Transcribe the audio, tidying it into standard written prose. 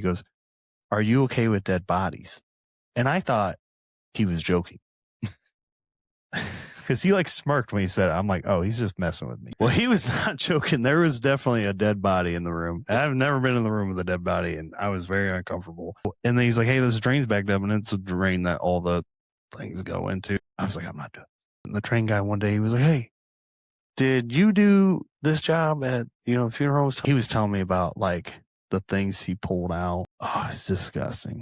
He goes, "Are you okay with dead bodies?" And I thought he was joking. Because he like smirked when he said it. I'm like, oh, he's just messing with me. Well, he was not joking. There was definitely a dead body in the room. I've never been in the room with a dead body, and I was very uncomfortable. And then he's like, hey, there's a drain's backed up, and it's a drain that all the things go into. I was like, I'm not doing it. And the train guy one day, he was like, hey, did you do this job at, funerals? He was telling me about like the things he pulled out. Oh, it's disgusting.